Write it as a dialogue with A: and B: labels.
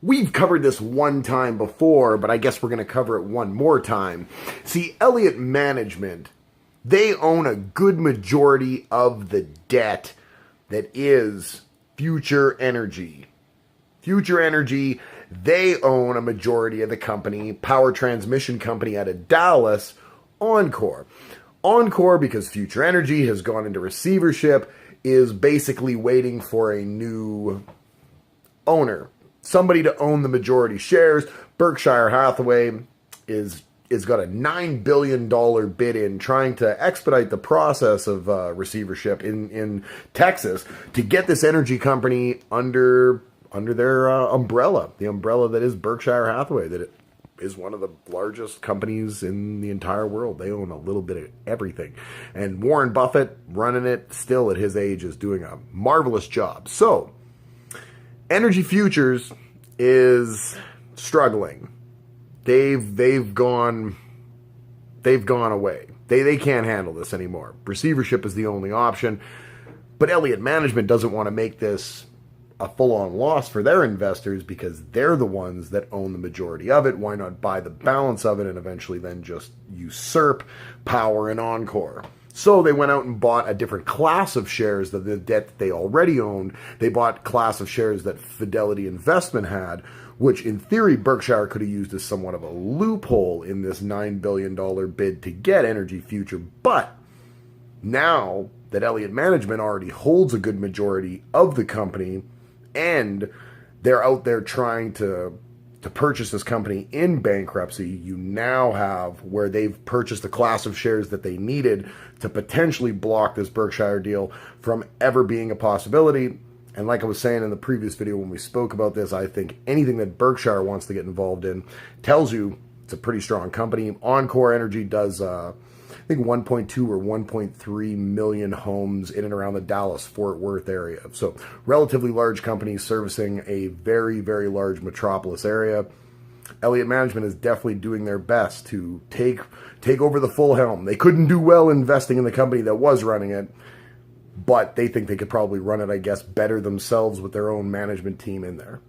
A: We've covered this one time before, but I guess we're going to cover it one more time. See, Elliott Management, they own a good majority of the debt that is Future Energy. Future Energy, they own a majority of the company, power transmission company out of Dallas, Oncor. Oncor, because Future Energy has gone into receivership, is basically waiting for a new owner. Somebody to own the majority shares. Berkshire Hathaway is got a $9 billion bid in, trying to expedite the process of receivership in Texas to get this energy company under their umbrella, the umbrella that is Berkshire Hathaway, that it is one of the largest companies in the entire world. They own a little bit of everything. And Warren Buffett, running it still at his age, is doing a marvelous job. So, Energy Futures is struggling. They've gone away. They can't handle this anymore. Receivership is the only option. But Elliott Management doesn't want to make this a full-on loss for their investors because they're the ones that own the majority of it. Why not buy the balance of it and eventually then just usurp power in Oncor? So they went out and bought a different class of shares than the debt that they already owned. They bought class of shares that Fidelity Investment had, which in theory Berkshire could have used as somewhat of a loophole in this $9 billion bid to get Energy Future. But now that Elliott Management already holds a good majority of the company and they're out there trying to purchase this company in bankruptcy, you now have where they've purchased the class of shares that they needed to potentially block this Berkshire deal from ever being a possibility. And like I was saying in the previous video when we spoke about this, I think anything that Berkshire wants to get involved in tells you it's a pretty strong company. Oncor Energy does, I think, 1.2 or 1.3 million homes in and around the Dallas-Fort Worth area. So relatively large company servicing a very, very large metropolis area. Elliott Management is definitely doing their best to take over the full helm. They couldn't do well investing in the company that was running it, but they think they could probably run it, I guess, better themselves with their own management team in there.